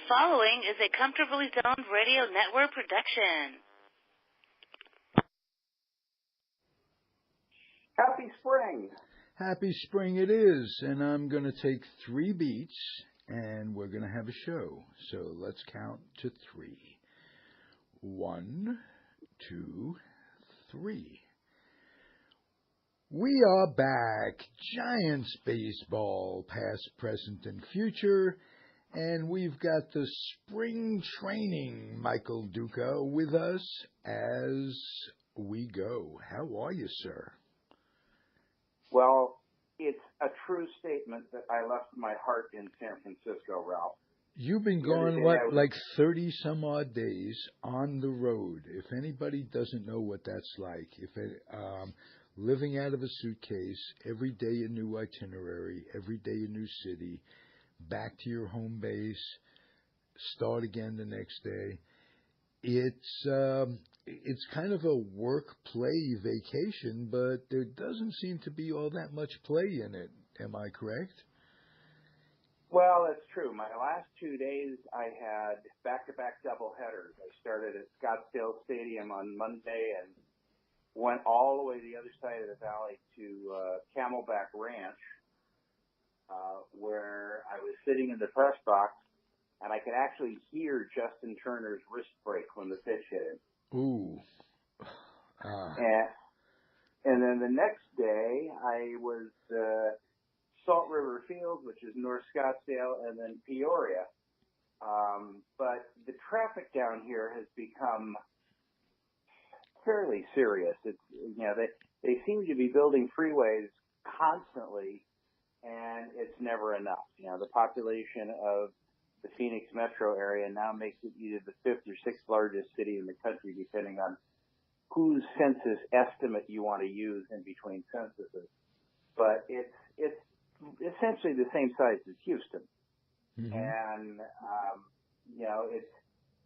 following is a Comfortably Zoned Radio Network production. Happy spring. Happy spring it is, and I'm going to take 3 beats, and we're going to have a show. So let's count to 3. 1, 2, 3. We are back. Giants baseball, past, present, and future. And we've got the spring training Michael Duca with us as we go. How are you, sir? Well, it's a true statement that I left my heart in San Francisco, Ralph. You've been gone, like 30 some odd days on the road. If anybody doesn't know what that's like, living out of a suitcase, every day a new itinerary, every day a new city, back to your home base, start again the next day. It's kind of a work-play vacation, but there doesn't seem to be all that much play in it. Am I correct? Well, it's true. My last 2 days, I had back-to-back doubleheaders. I started at Scottsdale Stadium on Monday and went all the way to the other side of the valley to Camelback Ranch, where I was sitting in the press box, and I could actually hear Justin Turner's wrist break when the pitch hit him. Ooh. And then the next day, I was Salt River Field, which is North Scottsdale, and then Peoria. But the traffic down here has become fairly serious. It's, they seem to be building freeways constantly, and it's never enough. The population of the Phoenix metro area now makes it either the 5th or 6th largest city in the country, depending on whose census estimate you want to use in between censuses. But it's essentially the same size as Houston. Mm-hmm. And,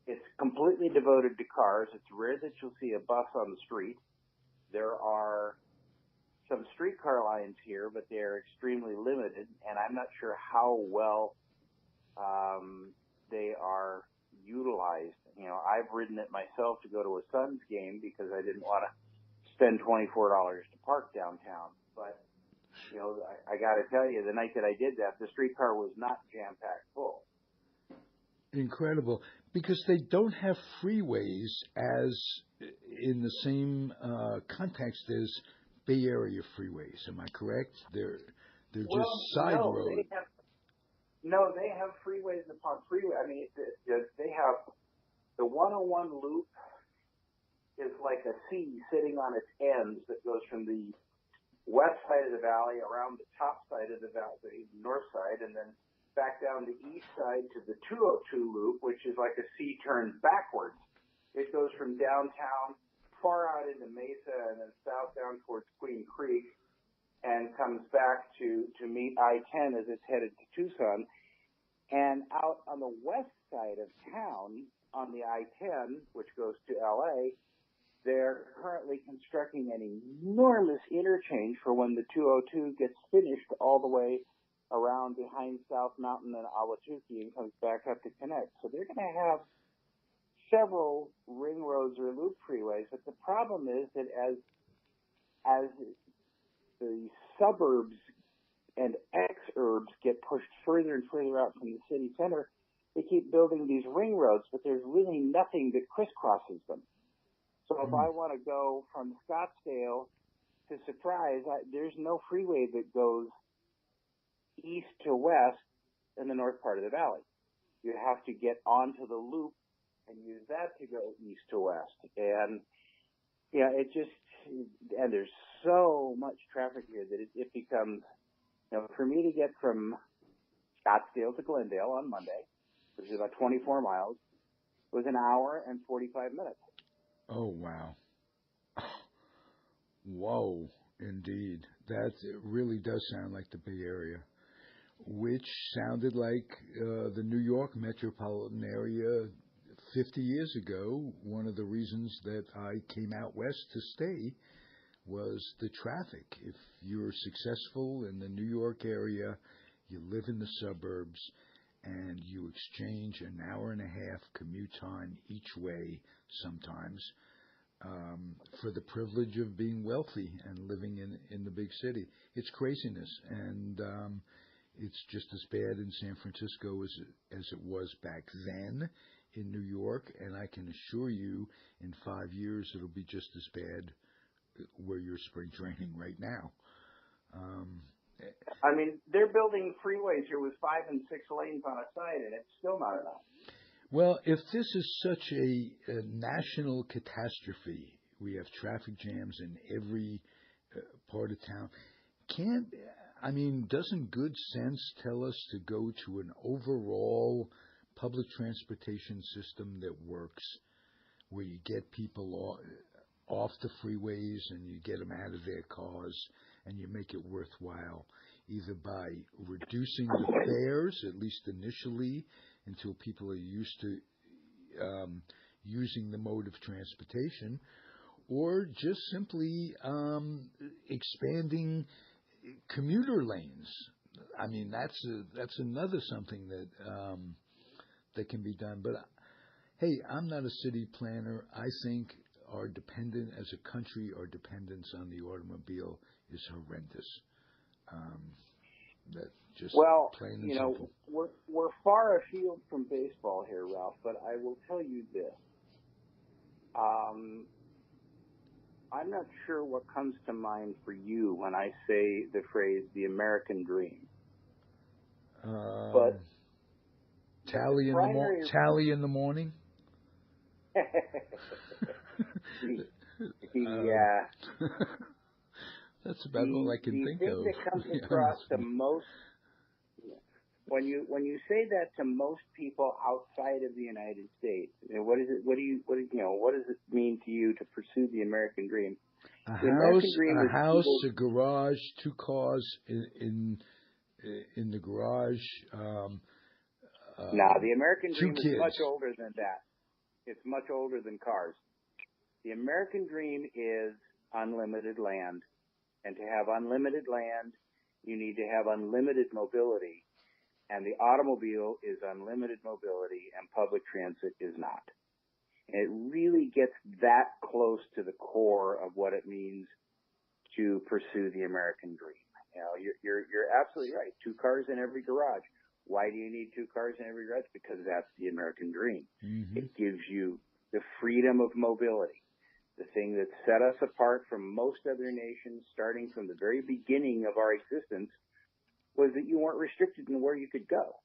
it's completely devoted to cars. It's rare that you'll see a bus on the street. There are some streetcar lines here, but they're extremely limited, and I'm not sure how well they are utilized. I've ridden it myself to go to a Suns game because I didn't want to spend $24 to park downtown. But, I got to tell you, the night that I did that, the streetcar was not jam-packed full. Incredible, because they don't have freeways as in the same context as Bay Area freeways. Am I correct? They're just side roads. They have freeways upon freeway. I mean, they have the 101 loop is like a C sitting on its ends that goes from the west side of the valley around the top side of the valley, the north side, and then back down the east side to the 202 loop, which is like a C turned backwards. It goes from downtown far out into Mesa and then south down towards Queen Creek and comes back to meet I-10 as it's headed to Tucson. And out on the west side of town on the I-10, which goes to L.A., they're currently constructing an enormous interchange for when the 202 gets finished all the way around behind South Mountain and Ahwatukee and comes back up to connect. So they're going to have several ring roads or loop freeways, but the problem is that as the suburbs and exurbs get pushed further and further out from the city center, they keep building these ring roads, but there's really nothing that crisscrosses them. So if I want to go from Scottsdale to Surprise, there's no freeway that goes east to west in the north part of the valley. You have to get onto the loop and use that to go east to west. And, and there's so much traffic here that it becomes, for me to get from Scottsdale to Glendale on Monday, which is about 24 miles, was an hour and 45 minutes. Oh, wow. Whoa, indeed. That really does sound like the Bay Area, which sounded like the New York metropolitan area 50 years ago. One of the reasons that I came out west to stay was the traffic. If you're successful in the New York area, you live in the suburbs, and you exchange an hour and a half commute time each way sometimes for the privilege of being wealthy and living in the big city. It's craziness, and it's just as bad in San Francisco as it was back then in New York, and I can assure you in 5 years it'll be just as bad where you're spring training right now. I mean, they're building freeways here with 5 and 6 lanes on a side, and it's still not enough. Well, if this is such a national catastrophe, we have traffic jams in every part of town. Doesn't good sense tell us to go to an overall public transportation system that works, where you get people off the freeways and you get them out of their cars and you make it worthwhile, either by reducing the fares, at least initially, until people are used to using the mode of transportation, or just simply expanding commuter lanes. I mean, that's another something that can be done. But hey, I'm not a city planner. I think our dependence on the automobile is horrendous. That just plain and simple. We're far afield from baseball here, Ralph, but I will tell you this. I'm not sure what comes to mind for you when I say the phrase "the American dream." But Talie in the morning. That's about all I can think of. The thing that comes across to most, when you say that to most people outside of the United States, what does it mean to you to pursue the American dream? A house, a garage, 2 cars in the garage. The American dream is much older than that. It's much older than cars. The American dream is unlimited land. And to have unlimited land, you need to have unlimited mobility. And the automobile is unlimited mobility, and public transit is not. And it really gets that close to the core of what it means to pursue the American dream. You're absolutely right. 2 cars in every garage. Why do you need 2 cars in every garage? Because that's the American dream. Mm-hmm. It gives you the freedom of mobility. The thing that set us apart from most other nations, starting from the very beginning of our existence, was that you weren't restricted in where you could go.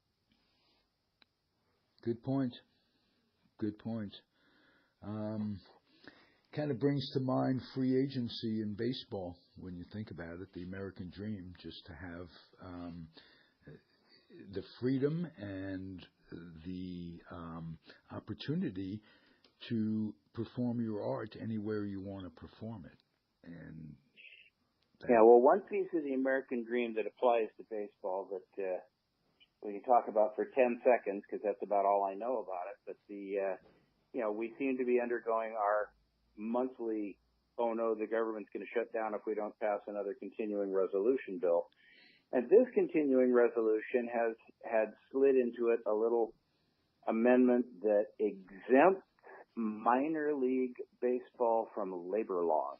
Good point. Kind of brings to mind free agency in baseball when you think about it, the American dream, just to have the freedom and the opportunity to perform your art anywhere you want to perform it. And one piece of the American dream that applies to baseball that we can talk about for 10 seconds, because that's about all I know about it, but we seem to be undergoing our monthly, oh no, the government's going to shut down if we don't pass another continuing resolution bill. And this continuing resolution had slid into it a little amendment that exempts minor league baseball from labor laws,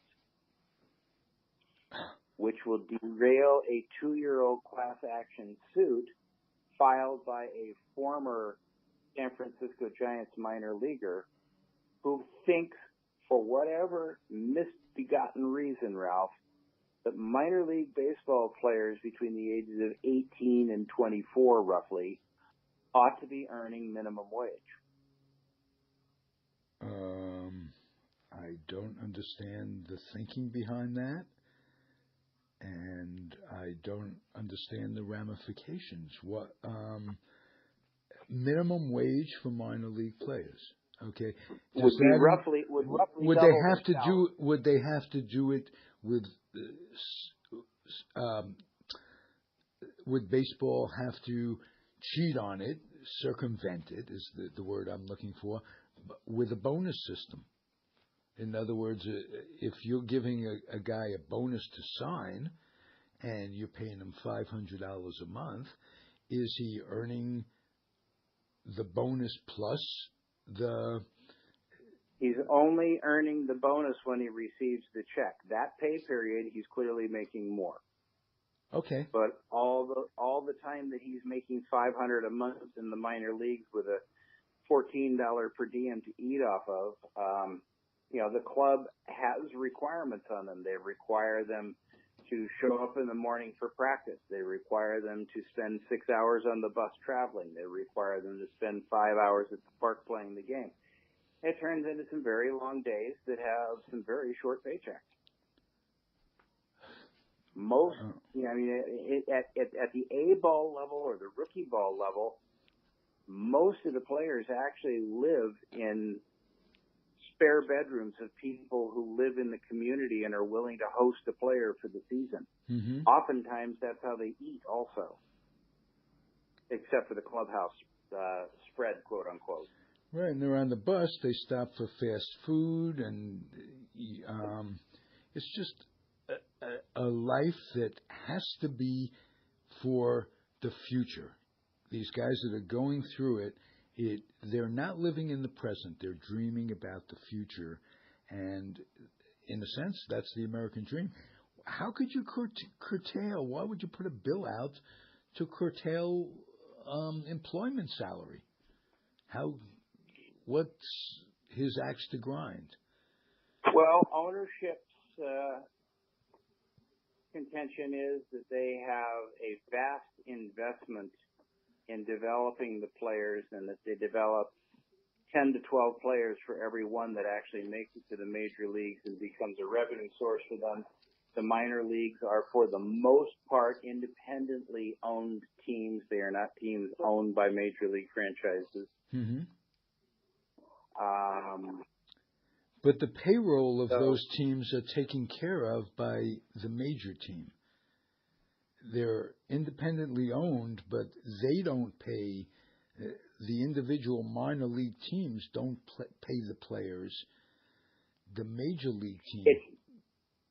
which will derail a 2-year-old class action suit filed by a former San Francisco Giants minor leaguer who thinks, for whatever misbegotten reason, Ralph, that minor league baseball players between the ages of 18 and 24, roughly, ought to be earning minimum wage. I don't understand the thinking behind that, and I don't understand the ramifications. What minimum wage for minor league players? Okay, would they have to do it with? Would baseball have to cheat on it, circumvent it is the word I'm looking for, with a bonus system? In other words, if you're giving a guy a bonus to sign and you're paying him $500 a month, is he earning the bonus plus the. He's only earning the bonus when he receives the check. That pay period, he's clearly making more. Okay. But all the time that he's making $500 a month in the minor leagues with a $14 per diem to eat off of, the club has requirements on them. They require them to show up in the morning for practice. They require them to spend 6 hours on the bus traveling. They require them to spend 5 hours at the park playing the game. It turns into some very long days that have some very short paychecks. Most, at the A ball level or the rookie ball level, most of the players actually live in spare bedrooms of people who live in the community and are willing to host a player for the season. Mm-hmm. Oftentimes, that's how they eat also, except for the clubhouse spread, quote unquote. Right, and they're on the bus. They stop for fast food, and it's just a life that has to be for the future. These guys that are going through it, they're not living in the present. They're dreaming about the future, and in a sense, that's the American dream. How could you curtail? Why would you put a bill out to curtail employment salary? What's his axe to grind? Well, ownership's contention is that they have a vast investment in developing the players, and that they develop 10 to 12 players for every one that actually makes it to the major leagues and becomes a revenue source for them. The minor leagues are, for the most part, independently owned teams. They are not teams owned by major league franchises. Mm-hmm. But the payroll of those teams are taken care of by the major team. They're independently owned, but they don't pay. The individual minor league teams don't pay the players. The major league team.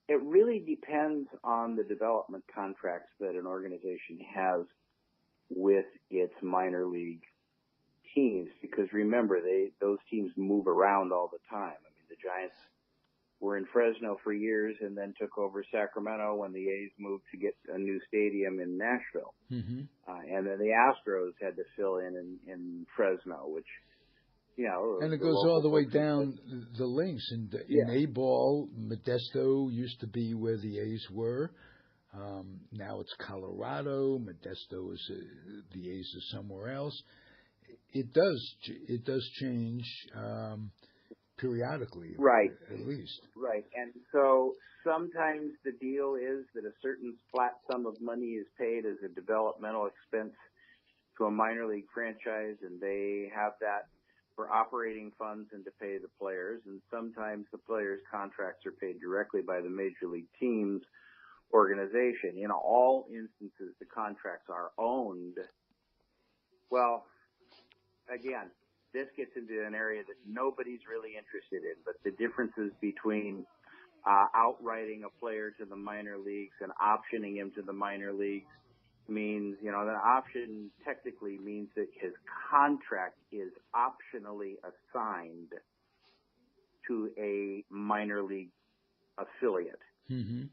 It really depends on the development contracts that an organization has with its minor league teams, because remember, those teams move around all the time. I mean, the Giants were in Fresno for years and then took over Sacramento when the A's moved to get a new stadium in Nashville. Mm-hmm. And then the Astros had to fill in Fresno, which, and it goes all the way down the links. In A-ball, Modesto used to be where the A's were. Now it's Colorado. Modesto is the A's are somewhere else. It does change periodically, right? At least, right. And so sometimes the deal is that a certain flat sum of money is paid as a developmental expense to a minor league franchise, and they have that for operating funds and to pay the players. And sometimes the players' contracts are paid directly by the major league team's organization. In all instances, the contracts are owned. Well, again, this gets into an area that nobody's really interested in, but the differences between outrighting a player to the minor leagues and optioning him to the minor leagues means, the option technically means that his contract is optionally assigned to a minor league affiliate. Mm-hmm.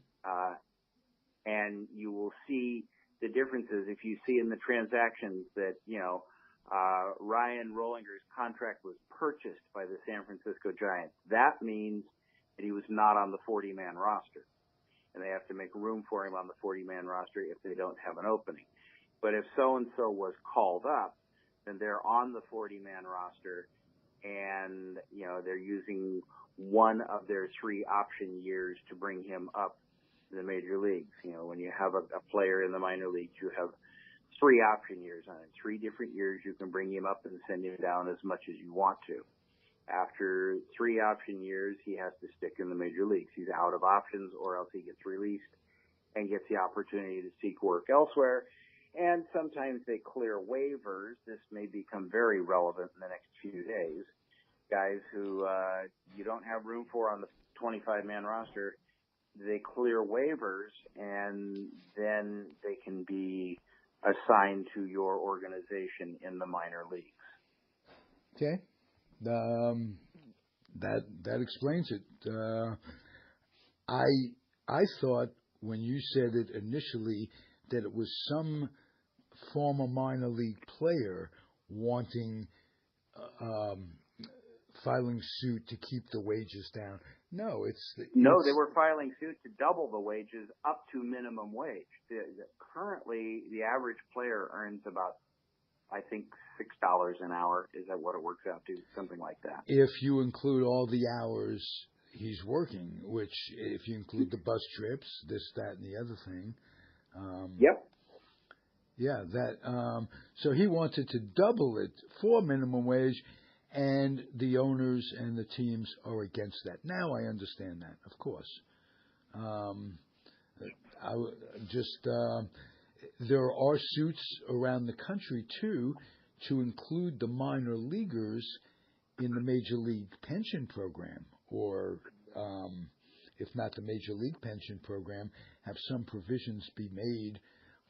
And you will see the differences if you see in the transactions that, Ryan Rollinger's contract was purchased by the San Francisco Giants. That means that he was not on the 40-man roster, and they have to make room for him on the 40-man roster if they don't have an opening. But if so-and-so was called up, then they're on the 40-man roster, and, they're using one of their 3 option years to bring him up to the major leagues. When you have a player in the minor leagues, you have 3 option years on it. 3 different years you can bring him up and send him down as much as you want to. After 3 option years, he has to stick in the major leagues. He's out of options, or else he gets released and gets the opportunity to seek work elsewhere. And sometimes they clear waivers. This may become very relevant in the next few days. Guys who you don't have room for on the 25-man roster, they clear waivers, and then they can be assigned to your organization in the minor leagues. Okay. That explains it. I thought when you said it initially that it was some former minor league player wanting filing suit to keep the wages down. No, No, they were filing suit to double the wages up to minimum wage. Currently, the average player earns about, I think, $6 an hour. Is that what it works out to? Something like that. If you include all the hours he's working, which if you include the bus trips, this, that, and the other thing. Yep. Yeah, that. So he wanted to double it for minimum wage, and the owners and the teams are against that. Now I understand that, of course. There are suits around the country too to include the minor leaguers in the major league pension program, or if not the major league pension program, have some provisions be made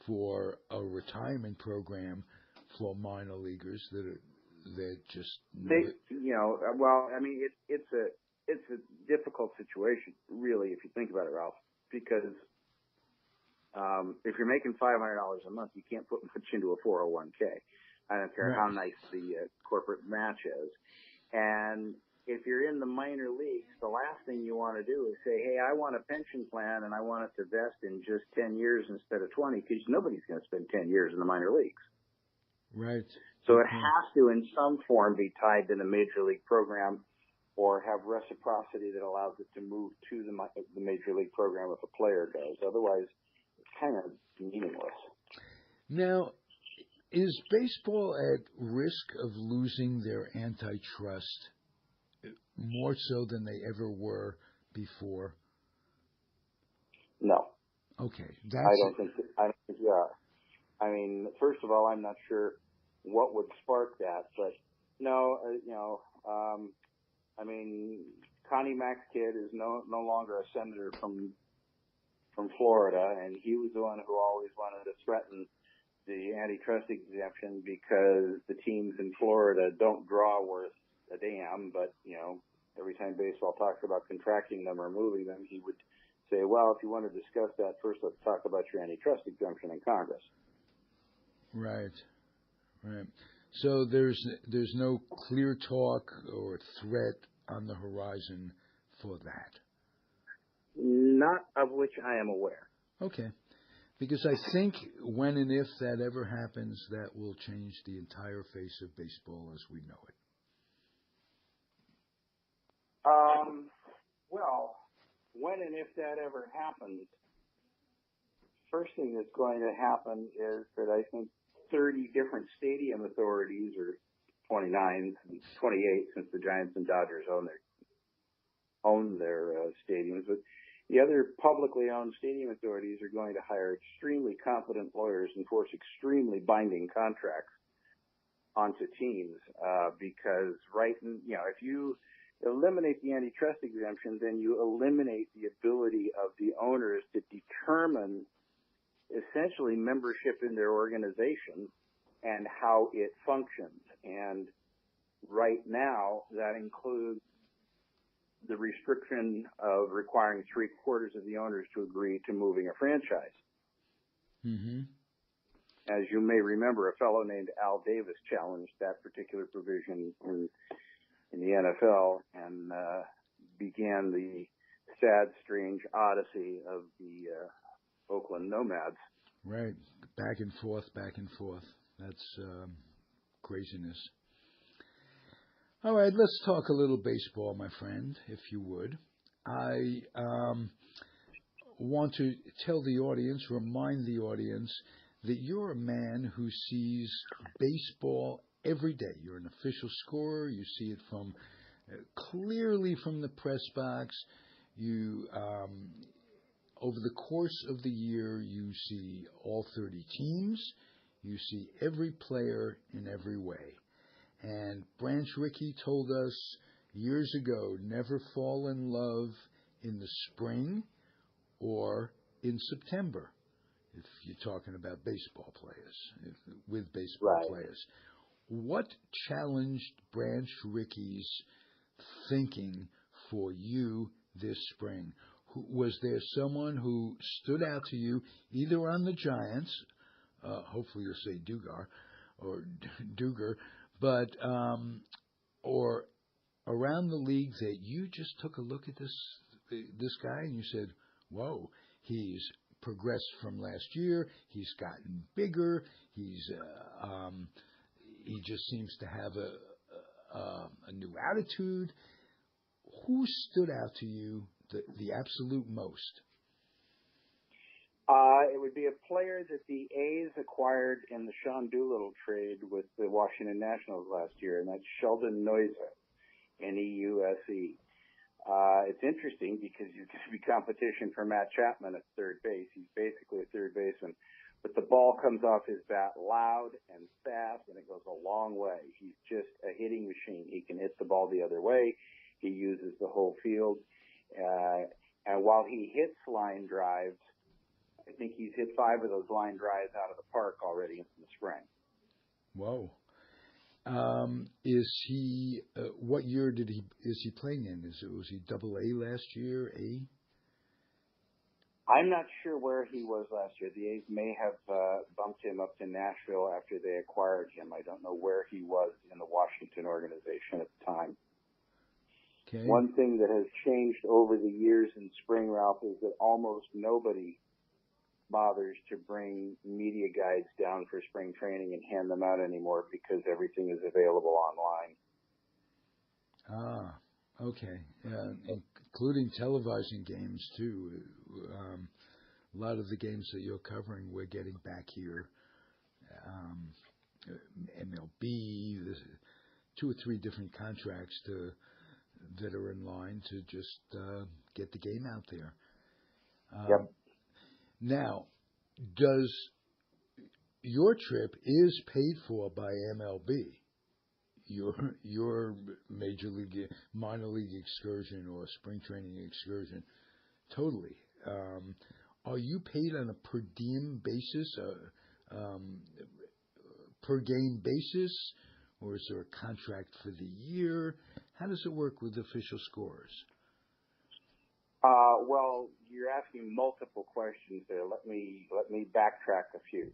for a retirement program for minor leaguers that just well, I mean, it's a difficult situation, really, if you think about it, Ralph, because if you're making $500 a month, you can't put much into a 401k. I don't care how nice the corporate match is. And if you're in the minor leagues, the last thing you want to do is say, hey, I want a pension plan and I want it to vest in just 10 years instead of 20, because nobody's going to spend 10 years in the minor leagues. Right. So it has to, in some form, be tied to the major league program, or have reciprocity that allows it to move to the major league program if a player does. Otherwise, it's kind of meaningless. Now, is baseball at risk of losing their antitrust more so than they ever were before? No. Okay. I don't think they are. I mean, first of all, I'm not sure what would spark that, but no, I mean, Connie Mack's kid is no longer a senator from Florida, and he was the one who always wanted to threaten the antitrust exemption because the teams in Florida don't draw worth a damn, but, every time baseball talks about contracting them or moving them, he would say, well, if you want to discuss that, first let's talk about your antitrust exemption in Congress. Right. So there's no clear talk or threat on the horizon for that? Not of which I am aware. Okay. Because I think when and if that ever happens, that will change the entire face of baseball as we know it. Well, when and if that ever happens, first thing that's going to happen is that I think 30 different stadium authorities, or 29, 28, since the Giants and Dodgers own their stadiums, but the other publicly owned stadium authorities are going to hire extremely competent lawyers and force extremely binding contracts onto teams, because if you eliminate the antitrust exemption, then you eliminate the ability of the owners to determine essentially membership in their organization and how it functions. And right now, that includes the restriction of requiring 3/4 of the owners to agree to moving a franchise. Mm-hmm. As you may remember, a fellow named Al Davis challenged that particular provision in the NFL and began the sad, strange odyssey of the Oakland Nomads. Right. Back and forth. That's craziness. All right, let's talk a little baseball, my friend, if you would. I want to remind the audience that you're a man who sees baseball every day. You're an official scorer. You see it clearly from the press box. You over the course of the year, you see all 30 teams. You see every player in every way. And Branch Rickey told us years ago, never fall in love in the spring or in September, if you're talking about baseball players, with baseball players. what challenged Branch Ricky's thinking for you this spring? Was there someone who stood out to you, either on the Giants, hopefully you'll say Duger, but or around the league that you just took a look at this guy and you said, "Whoa, he's progressed from last year. He's gotten bigger. He just seems to have a new attitude." Who stood out to you the absolute most? It would be a player that the A's acquired in the Sean Doolittle trade with the Washington Nationals last year, and that's Sheldon Neuse, Neuse. It's interesting because you could be competition for Matt Chapman at third base. He's basically a third baseman. But the ball comes off his bat loud and fast, and it goes a long way. He's just a hitting machine. He can hit the ball the other way. He uses the whole field. And while he hits line drives, I think he's hit 5 of those line drives out of the park already in the spring. Whoa. Is he? What year is he playing in? Was he Double A last year? A? I'm not sure where he was last year. The A's may have bumped him up to Nashville after they acquired him. I don't know where he was in the Washington organization at the time. Okay. One thing that has changed over the years in spring, Ralph, is that almost nobody bothers to bring media guides down for spring training and hand them out anymore because everything is available online. Okay. Including televising games, too. A lot of the games that you're covering, we're getting back here. MLB, 2 or 3 different contracts that are in line to just get the game out there. Yep. Now, does your trip is paid for by MLB? Your major league, minor league excursion or spring training excursion, totally. Are you paid on a per diem basis, per game basis, or is there a contract for the year? How does it work with official scorers? Well, you're asking multiple questions there. Let me backtrack a few.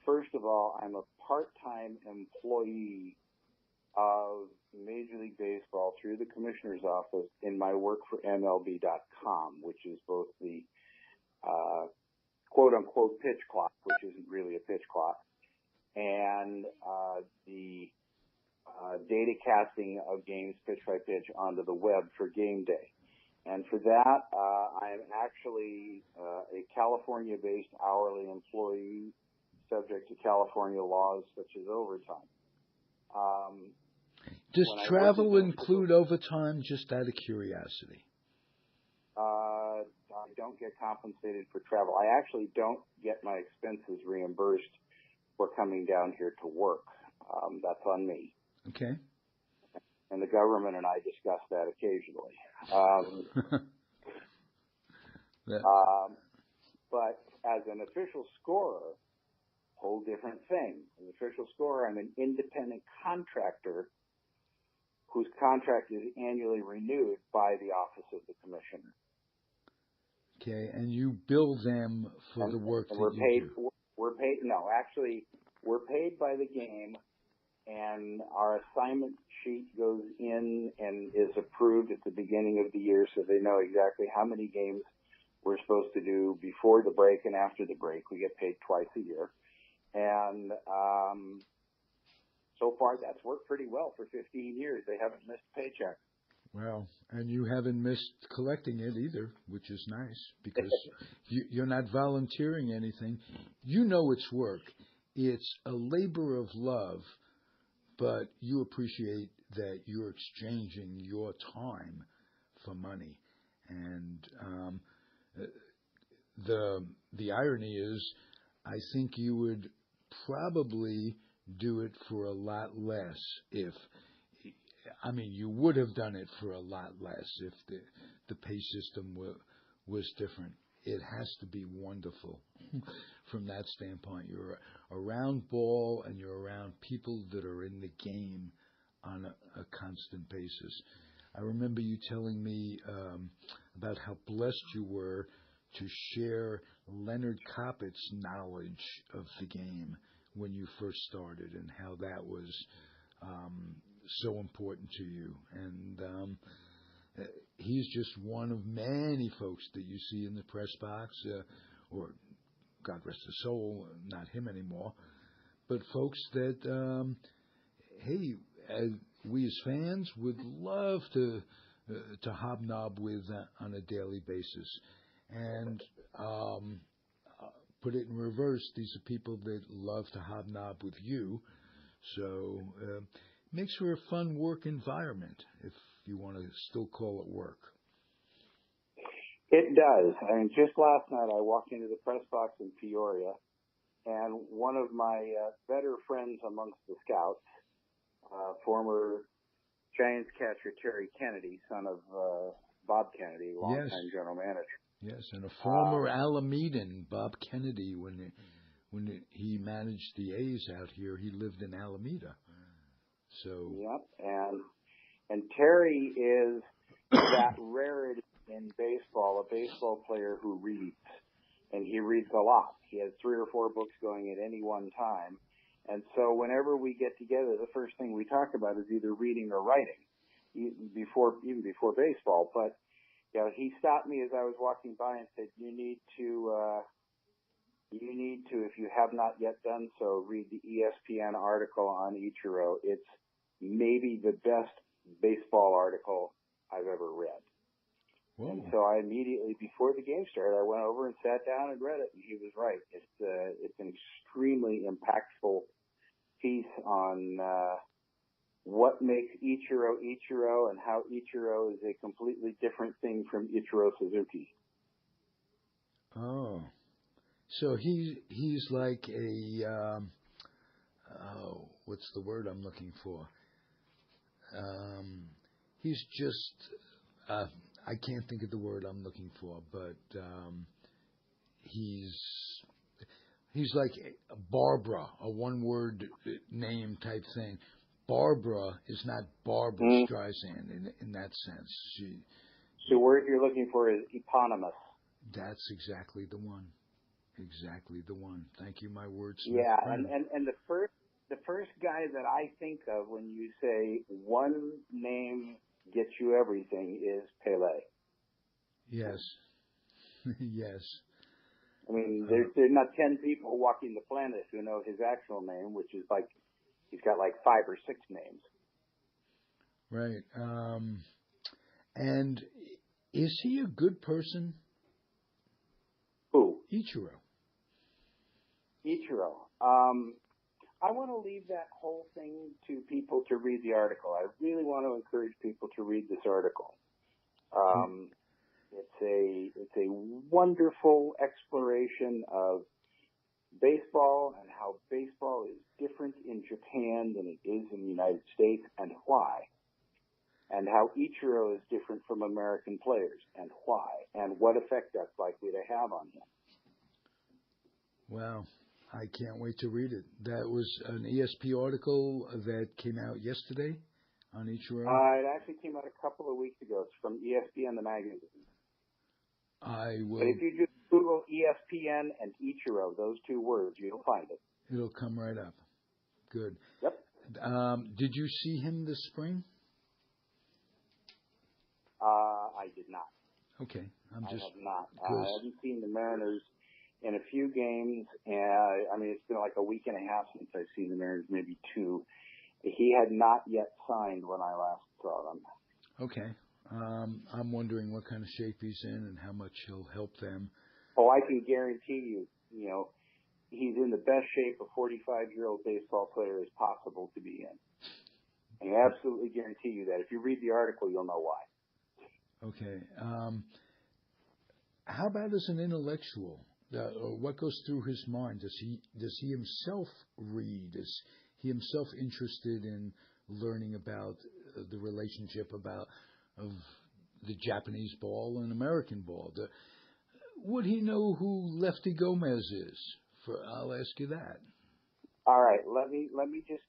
First of all, I'm a part-time employee of Major League Baseball through the commissioner's office in my work for MLB.com, which is both the quote-unquote pitch clock, which isn't really a pitch clock, and the data casting of games pitch by pitch onto the web for game day. And for that, I am actually a California-based hourly employee subject to California laws such as overtime. Does travel include overtime, just out of curiosity? I don't get compensated for travel. I actually don't get my expenses reimbursed for coming down here to work. That's on me. Okay. And the government and I discuss that occasionally. But as an official scorer, whole different thing. As an official scorer, I'm an independent contractor whose contract is annually renewed by the Office of the Commissioner. Okay, and you bill them for the work that you do. We're paid by the game, and our assignment sheet goes in and is approved at the beginning of the year, so they know exactly how many games we're supposed to do before the break and after the break. We get paid twice a year. And so far, that's worked pretty well for 15 years. They haven't missed a paycheck. Well, and you haven't missed collecting it either, which is nice, because you're not volunteering anything. You know it's work. It's a labor of love, but you appreciate that you're exchanging your time for money. And the irony is, I think you would probably do it for a lot less you would have done it for a lot less if the pay system was different. it has to be wonderful from that standpoint. You're around ball and you're around people that are in the game on a constant basis. I remember you telling me about how blessed you were to share Leonard Coppett's knowledge of the game when you first started, and how that was so important to you. And he's just one of many folks that you see in the press box, or God rest his soul, not him anymore, but folks that, hey, we as fans would love to hobnob with on a daily basis. And put it in reverse, these are people that love to hobnob with you. So it makes for a fun work environment, if you want to still call it work. It does. I mean, just last night I walked into the press box in Peoria, and one of my better friends amongst the scouts, former Giants catcher Terry Kennedy, son of Bob Kennedy, longtime general manager. Yes, and a former Alamedan, Bob Kennedy, when he managed the A's out here, he lived in Alameda. So. Yep, and Terry is that rarity in baseball, a baseball player who reads, and he reads a lot. He has 3 or 4 books going at any one time. And so whenever we get together, the first thing we talk about is either reading or writing, even before baseball. But he stopped me as I was walking by and said, "You need to, if you have not yet done so, read the ESPN article on Ichiro. It's maybe the best baseball article I've ever read." Whoa. And so I immediately, before the game started, I went over and sat down and read it, and he was right. It's an extremely impactful piece on what makes Ichiro and how Ichiro is a completely different thing from Ichiro Suzuki. Oh, so he's like a what's the word I'm looking for? He's just I can't think of the word I'm looking for, but he's like a Barbara, a one-word name type thing. Barbara is not Barbara Streisand in that sense. The word you're looking for is eponymous. That's exactly the one. Exactly the one. Thank you, my wordsmith. Yeah, and the first guy that I think of when you say one name gets you everything is Pele. Yes. Yes. I mean, there's not 10 people walking the planet who know his actual name, which is like, he's got like 5 or 6 names. Right. And is he a good person? Who? Ichiro. I want to leave that whole thing to people to read the article. I really want to encourage people to read this article. It's a wonderful exploration of baseball and how baseball is different in Japan than it is in the United States, and why. And how Ichiro is different from American players, and why, and what effect that's likely to have on him. Wow. I can't wait to read it. That was an ESP article that came out yesterday on Ichiro? It actually came out a couple of weeks ago. It's from ESPN, the magazine. I will. But if you just Google ESPN and Ichiro, those 2 words, you'll find it. It'll come right up. Good. Yep. Did you see him this spring? I did not. Okay. I have not. I haven't seen the Mariners in a few games. I mean, it's been like a week and a half since I've seen the Mariners, maybe 2. He had not yet signed when I last saw them. Okay. I'm wondering what kind of shape he's in and how much he'll help them. Oh, I can guarantee you, he's in the best shape a 45-year-old baseball player is possible to be in. I absolutely guarantee you that. If you read the article, you'll know why. Okay. How about as an intellectual? What goes through his mind? Does he himself read? Is he himself interested in learning about the relationship of the Japanese ball and American ball? would he know who Lefty Gomez is? I'll ask you that. All right, let me just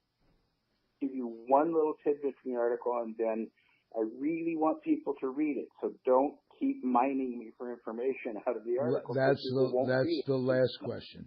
give you one little tidbit from the article, and then I really want people to read it. So don't keep mining me for information out of the article. That's the last question.